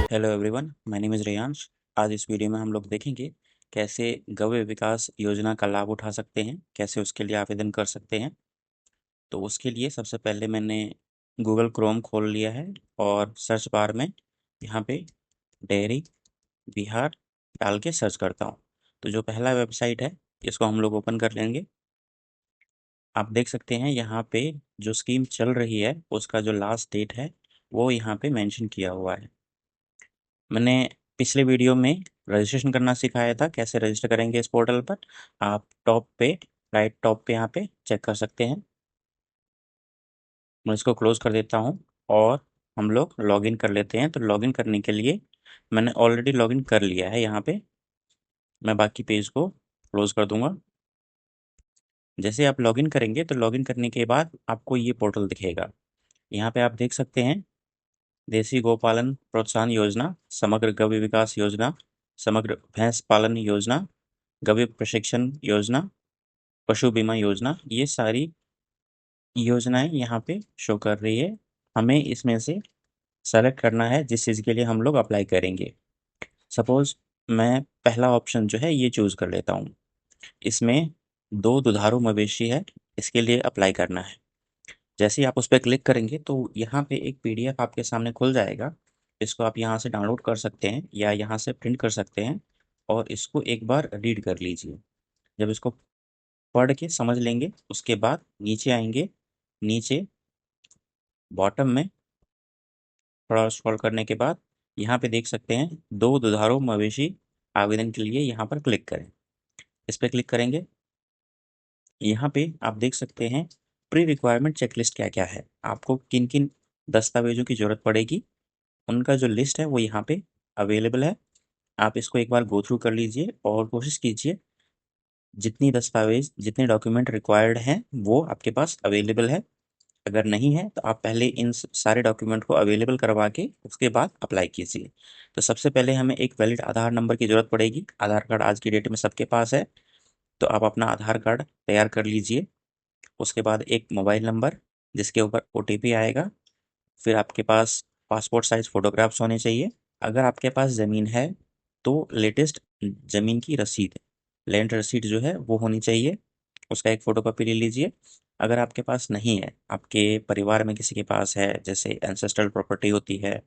Hello everyone, my name is Reyansh. आज इस video में हम लोग देखेंगे कैसे गव्य विकास योजना का लाभ उठा सकते हैं, कैसे उसके लिए आवेदन कर सकते हैं। तो उसके लिए सबसे पहले मैंने गूगल क्रोम खोल लिया है और सर्च बार में यहाँ पे डेयरी बिहार डाल के सर्च करता हूँ। तो जो पहला वेबसाइट है इसको हम लोग ओपन कर लेंगे। आप देख सकते हैं यहाँ पे जो स्कीम चल रही है उसका जो लास्ट डेट है वो यहाँ पे मेंशन किया हुआ है। मैंने पिछले वीडियो में रजिस्ट्रेशन करना सिखाया था, कैसे रजिस्टर करेंगे इस पोर्टल पर। आप टॉप पे, राइट टॉप पे यहाँ पे चेक कर सकते हैं। मैं इसको क्लोज कर देता हूँ और हम लोग लॉगिन कर लेते हैं। तो लॉगिन करने के लिए मैंने ऑलरेडी लॉगिन कर लिया है। यहाँ पे मैं बाकी पेज को क्लोज कर दूंगा। जैसे आप लॉगिन करेंगे तो लॉगिन करने के बाद आपको ये पोर्टल दिखेगा। यहाँ पे आप देख सकते हैं देसी गौपालन प्रोत्साहन योजना, समग्र गव्य विकास योजना, समग्र भैंस पालन योजना, गव्य प्रशिक्षण योजना, पशु बीमा योजना, ये सारी योजनाएं यहाँ पे शो कर रही है। हमें इसमें से सेलेक्ट करना है जिस चीज़ के लिए हम लोग अप्लाई करेंगे। सपोज मैं पहला ऑप्शन जो है ये चूज़ कर लेता हूँ। इसमें दो दुधारू मवेशी है, इसके लिए अप्लाई करना है। जैसे ही आप उस पर क्लिक करेंगे तो यहाँ पे एक पीडीएफ आपके सामने खुल जाएगा। इसको आप यहाँ से डाउनलोड कर सकते हैं या यहाँ से प्रिंट कर सकते हैं और इसको एक बार रीड कर लीजिए। जब इसको पढ़ के समझ लेंगे उसके बाद नीचे आएंगे। नीचे बॉटम में थोड़ा स्क्रॉल करने के बाद यहाँ पे देख सकते हैं दो दुधारू मवेशी आवेदन के लिए, यहाँ पर क्लिक करें। इस पर क्लिक करेंगे। यहाँ पे आप देख सकते हैं प्री रिक्वायरमेंट चेकलिस्ट क्या क्या है, आपको किन किन दस्तावेजों की जरूरत पड़ेगी, उनका जो लिस्ट है वो यहाँ पे अवेलेबल है। आप इसको एक बार गो थ्रू कर लीजिए और कोशिश कीजिए जितनी दस्तावेज जितने डॉक्यूमेंट रिक्वायर्ड हैं वो आपके पास अवेलेबल है। अगर नहीं है तो आप पहले इन सारे डॉक्यूमेंट को अवेलेबल करवा के उसके बाद अप्लाई कीजिए। तो सबसे पहले हमें एक वैलिड आधार नंबर की ज़रूरत पड़ेगी। आधार कार्ड आज की डेट में सबके पास है, तो आप अपना आधार कार्ड तैयार कर लीजिए। उसके बाद एक मोबाइल नंबर जिसके ऊपर ओटीपी आएगा। फिर आपके पास पासपोर्ट साइज़ फ़ोटोग्राफ्स होने चाहिए। अगर आपके पास ज़मीन है तो लेटेस्ट ज़मीन की रसीद, लैंड रसीद जो है वो होनी चाहिए, उसका एक फ़ोटोकॉपी ले लीजिए। अगर आपके पास नहीं है, आपके परिवार में किसी के पास है, जैसे एंसेस्ट्रल प्रॉपर्टी होती है,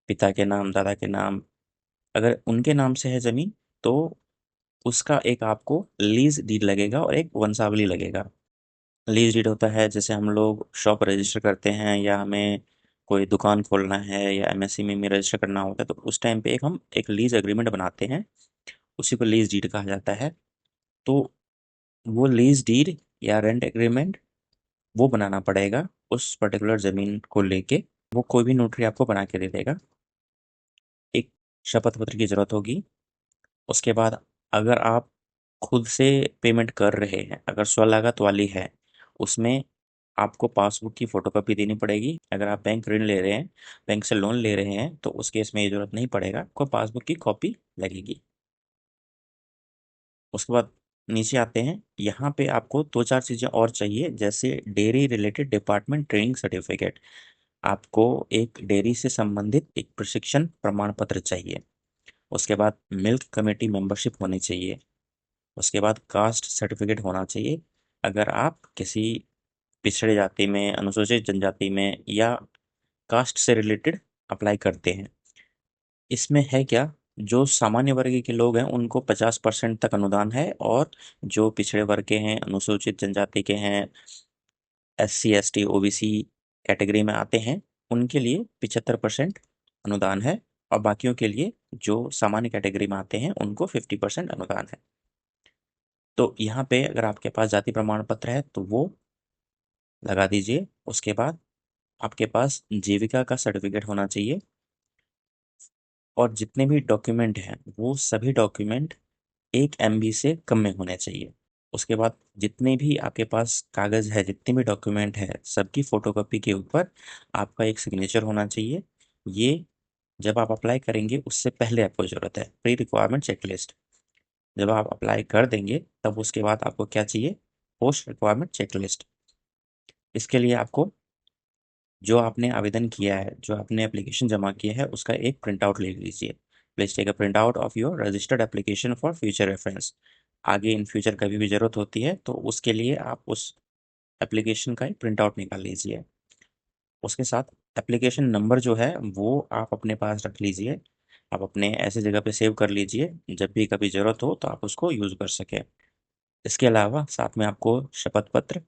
पिता के नाम, दादा के नाम, अगर उनके नाम से है ज़मीन तो उसका एक आपको लीज़ डीड लगेगा और एक वंशावली लगेगा। लीज़ डीड होता है जैसे हम लोग शॉप रजिस्टर करते हैं या हमें कोई दुकान खोलना है या एमएसएमई में रजिस्टर करना होता है तो उस टाइम पे हम एक लीज़ एग्रीमेंट बनाते हैं, उसी को लीज़ डीड कहा जाता है। तो वो लीज़ डीड या रेंट एग्रीमेंट वो बनाना पड़ेगा उस पर्टिकुलर ज़मीन को लेके। वो कोई भी नोटरी आपको बना के दे देगा। एक शपथ पत्र की ज़रूरत होगी। उसके बाद अगर आप खुद से पेमेंट कर रहे हैं, अगर स्वलागत वाली है, उसमें आपको पासबुक की फ़ोटोकॉपी देनी पड़ेगी। अगर आप बैंक ऋण ले रहे हैं, बैंक से लोन ले रहे हैं तो उस केस में ये ज़रूरत नहीं पड़ेगा, आपको पासबुक की कॉपी लगेगी। उसके बाद नीचे आते हैं, यहाँ पे आपको 2-4 चीज़ें और चाहिए, जैसे dairy related department training certificate. आपको एक डेयरी से संबंधित एक प्रशिक्षण प्रमाण पत्र चाहिए। उसके बाद मिल्क कमेटी मेंबरशिप होनी चाहिए। उसके बाद कास्ट सर्टिफिकेट होना चाहिए। अगर आप किसी पिछड़े जाति में, अनुसूचित जनजाति में या कास्ट से रिलेटेड अप्लाई करते हैं। इसमें है क्या, जो सामान्य वर्ग के लोग हैं उनको 50% तक अनुदान है और जो पिछड़े वर्ग के हैं, अनुसूचित जनजाति के हैं, एससी एसटी ओबीसी कैटेगरी में आते हैं, उनके लिए 75% अनुदान है और बाकियों के लिए जो सामान्य कैटेगरी में आते हैं उनको 50% अनुदान है। तो यहाँ पे अगर आपके पास जाति प्रमाण पत्र है तो वो लगा दीजिए। उसके बाद आपके पास जीविका का सर्टिफिकेट होना चाहिए और जितने भी डॉक्यूमेंट हैं वो सभी डॉक्यूमेंट 1 MB से कम में होने चाहिए। उसके बाद जितने भी आपके पास कागज़ है, जितने भी डॉक्यूमेंट है, सबकी फ़ोटोकॉपी के ऊपर आपका एक सिग्नेचर होना चाहिए। ये जब आप अप्लाई करेंगे उससे पहले आपको ज़रूरत है, प्री रिक्वायरमेंट चेकलिस्ट। जब आप अप्लाई कर देंगे तब उसके बाद आपको क्या चाहिए, पोस्ट रिक्वायरमेंट चेकलिस्ट। इसके लिए आपको जो आपने आवेदन किया है, जो आपने एप्लीकेशन जमा किया है, उसका एक प्रिंट आउट ले लीजिए। Please take a print out of your registered application for future reference. आगे इन फ्यूचर कभी भी जरूरत होती है तो उसके लिए आप उस एप्लीकेशन का एक प्रिंट आउट निकाल लीजिए। उसके साथ एप्लीकेशन नंबर जो है वो आप अपने पास रख लीजिए। आप अपने ऐसे जगह पे सेव कर लीजिए, जब भी कभी ज़रूरत हो तो आप उसको यूज़ कर सकें। इसके अलावा साथ में आपको शपथ पत्र,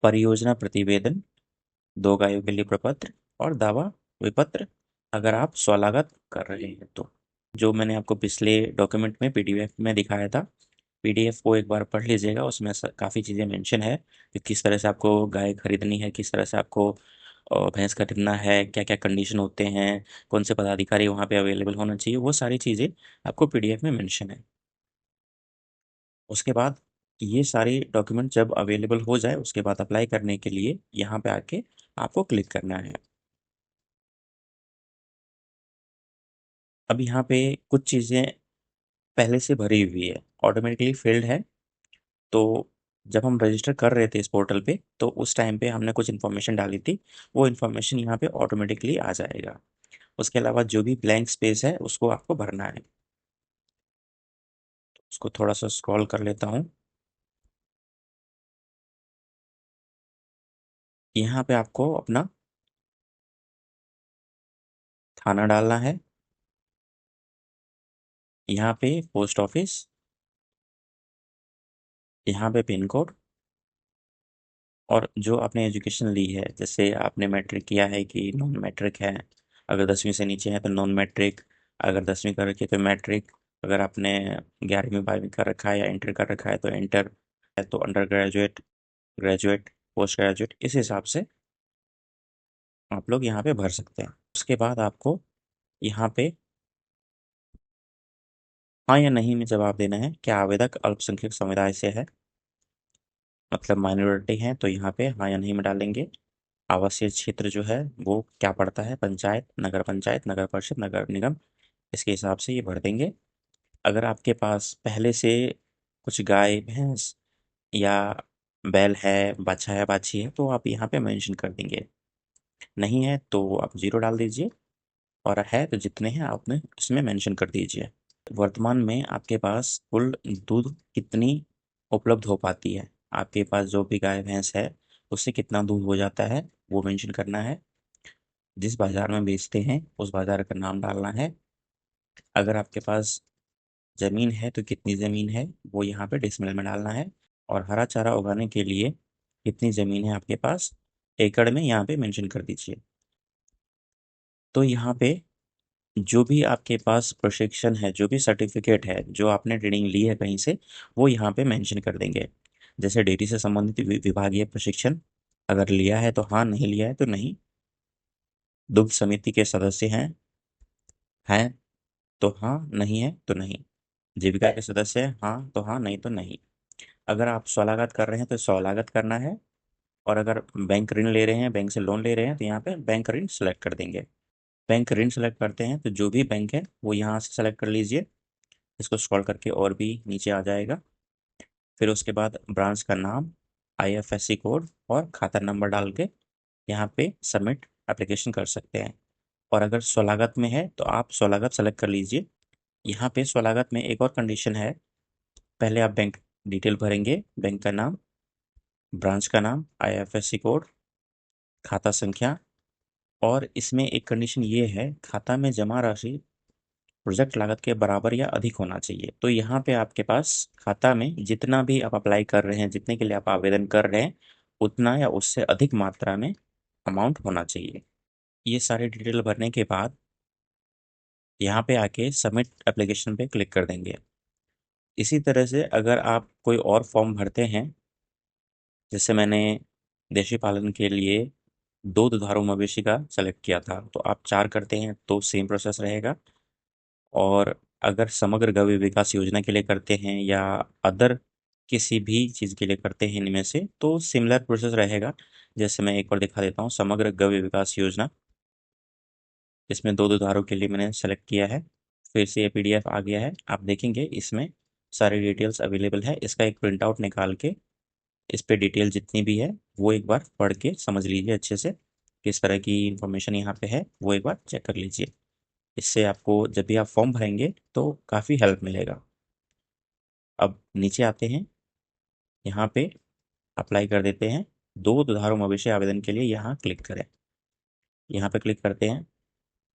परियोजना प्रतिवेदन, 2 गायों के लिए प्रपत्र और दावा विपत्र, अगर आप स्वलागत कर रहे हैं तो। जो मैंने आपको पिछले डॉक्यूमेंट में पीडीएफ में दिखाया था, पीडीएफ को एक बार पढ़ लीजिएगा। उसमें काफ़ी चीज़ें मेंशन है कि किस तरह से आपको गाय खरीदनी है, किस तरह से आपको भैंस खरीदना है, क्या क्या कंडीशन होते हैं, कौन से पदाधिकारी वहाँ पे अवेलेबल होना चाहिए, वो सारी चीज़ें आपको पीडीएफ में मेंशन है। उसके बाद ये सारे डॉक्यूमेंट जब अवेलेबल हो जाए, उसके बाद अप्लाई करने के लिए यहाँ पे आके आपको क्लिक करना है। अब यहाँ पे कुछ चीज़ें पहले से भरी हुई है, ऑटोमेटिकली फिल्ड है। तो जब हम रजिस्टर कर रहे थे इस पोर्टल पे, तो उस टाइम पे हमने कुछ इन्फॉर्मेशन डाली थी, वो इन्फॉर्मेशन यहाँ पे ऑटोमेटिकली आ जाएगा। उसके अलावा जो भी ब्लैंक स्पेस है उसको आपको भरना है। उसको थोड़ा सा स्क्रॉल कर लेता हूँ। यहाँ पे आपको अपना थाना डालना है, यहाँ पे पोस्ट ऑफिस, यहाँ पे पिन कोड, और जो आपने एजुकेशन ली है, जैसे आपने मैट्रिक किया है कि नॉन मैट्रिक है। अगर 10वीं से नीचे है तो नॉन मैट्रिक, अगर 10वीं कर रखी है तो मैट्रिक, अगर आपने 11वीं 12वीं कर रखा है या इंटर कर रखा है तो इंटर, है तो under graduate, graduate, post graduate, इस हिसाब से आप लोग यहाँ पे भर सकते हैं। उसके बाद आपको यहाँ पे हाँ या नहीं में जवाब देना है। क्या आवेदक अल्पसंख्यक समुदाय से है, मतलब माइनॉरिटी है, तो यहाँ पे हाँ या नहीं में डालेंगे। आवासीय क्षेत्र जो है वो क्या पड़ता है, पंचायत, नगर परिषद, नगर निगम, इसके हिसाब से ये भर देंगे। अगर आपके पास पहले से कुछ गाय भैंस या बैल है, बाछा है, बाछी है, तो आप यहाँ पे मेंशन कर देंगे। नहीं है तो आप जीरो डाल दीजिए, और है तो जितने हैं आपने उसमें मेंशन कर दीजिए। वर्तमान में आपके पास कुल दूध कितनी उपलब्ध हो पाती है, आपके पास जो भी गाय भैंस है उससे कितना दूध हो जाता है, वो मेंशन करना है। जिस बाजार में बेचते हैं उस बाजार का नाम डालना है। अगर आपके पास ज़मीन है तो कितनी ज़मीन है, वो यहाँ पे डिसमिल में डालना है। और हरा चारा उगाने के लिए कितनी ज़मीन है आपके पास, एकड़ में यहाँ पे मेंशन कर दीजिए। तो यहाँ पे जो भी आपके पास प्रशिक्षण है, जो भी सर्टिफिकेट है, जो आपने ट्रेनिंग ली है कहीं से, वो यहाँ पे मेंशन कर देंगे। जैसे डेयरी से संबंधित विभागीय प्रशिक्षण अगर लिया है तो हाँ, नहीं लिया है तो नहीं। दुग्ध समिति के सदस्य हैं तो हाँ, नहीं है तो नहीं। जीविका के सदस्य हैं हाँ तो हाँ, नहीं तो नहीं। अगर आप स्वलागत कर रहे हैं तो स्वलागत करना है। और अगर बैंक ऋण ले रहे हैं, बैंक से लोन ले रहे हैं, तो यहाँ पे बैंक ऋण सेलेक्ट कर देंगे। बैंक ऋण सेलेक्ट करते हैं तो जो भी बैंक है वो यहाँ से सेलेक्ट कर लीजिए। इसको स्क्रॉल करके और भी नीचे आ जाएगा। फिर उसके बाद ब्रांच का नाम, आईएफएससी कोड और खाता नंबर डाल के यहाँ पे सबमिट एप्लीकेशन कर सकते हैं। और अगर स्वलागत में है तो आप स्वलागत सेलेक्ट कर लीजिए। यहाँ पे स्वलागत में एक और कंडीशन है। पहले आप बैंक डिटेल भरेंगे, बैंक का नाम, ब्रांच का नाम, आईएफएससी कोड, खाता संख्या। और इसमें एक कंडीशन ये है, खाता में जमा राशि प्रोजेक्ट लागत के बराबर या अधिक होना चाहिए। तो यहाँ पे आपके पास खाता में जितना भी आप अप्लाई कर रहे हैं, जितने के लिए आप आवेदन कर रहे हैं, उतना या उससे अधिक मात्रा में अमाउंट होना चाहिए। ये सारी डिटेल भरने के बाद यहाँ पे आके सबमिट एप्लीकेशन पे क्लिक कर देंगे। इसी तरह से अगर आप कोई और फॉर्म भरते हैं, जैसे मैंने देशी पालन के लिए 2 दुधारू मवेशी का सेलेक्ट किया था, तो आप 4 करते हैं तो सेम प्रोसेस रहेगा। और अगर समग्र गव्य विकास योजना के लिए करते हैं या अदर किसी भी चीज़ के लिए करते हैं इनमें से, तो सिमिलर प्रोसेस रहेगा। जैसे मैं एक बार दिखा देता हूँ, समग्र गव्य विकास योजना, इसमें 2 दुधारू के लिए मैंने सेलेक्ट किया है। फिर से ये पीडीएफ आ गया है, आप देखेंगे इसमें सारी डिटेल्स अवेलेबल है। इसका एक प्रिंट आउट निकाल के इस पे डिटेल जितनी भी है वो एक बार पढ़ के समझ लीजिए अच्छे से। किस तरह की इंफॉर्मेशन यहाँ पे है वो एक बार चेक कर लीजिए। इससे आपको जब भी आप फॉर्म भरेंगे तो काफ़ी हेल्प मिलेगा। अब नीचे आते हैं, यहाँ पे अप्लाई कर देते हैं। दो दुधारू मवेशी आवेदन के लिए यहाँ क्लिक करें। यहाँ पे क्लिक करते हैं,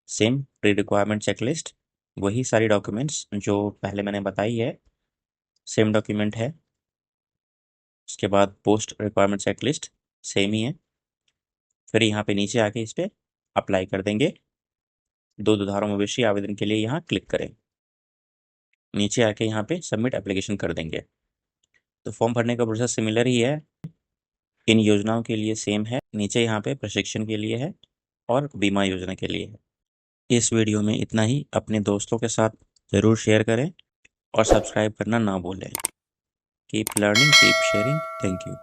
सेम प्री रिक्वायरमेंट चेकलिस्ट, वही सारी डॉक्यूमेंट्स जो पहले मैंने बताई है, सेम डॉक्यूमेंट है। उसके बाद पोस्ट रिक्वायरमेंट चेकलिस्ट सेम ही है। फिर यहाँ पे नीचे आके इस पर अप्लाई कर देंगे। दो दुधारू मवेशी आवेदन के लिए यहाँ क्लिक करें। नीचे आके यहाँ पे सबमिट एप्लीकेशन कर देंगे। तो फॉर्म भरने का प्रोसेस सिमिलर ही है, इन योजनाओं के लिए सेम है। नीचे यहाँ पे प्रशिक्षण के लिए है और बीमा योजना के लिए है। इस वीडियो में इतना ही। अपने दोस्तों के साथ ज़रूर शेयर करें और सब्सक्राइब करना ना भूलें। Keep learning, keep sharing. Thank you.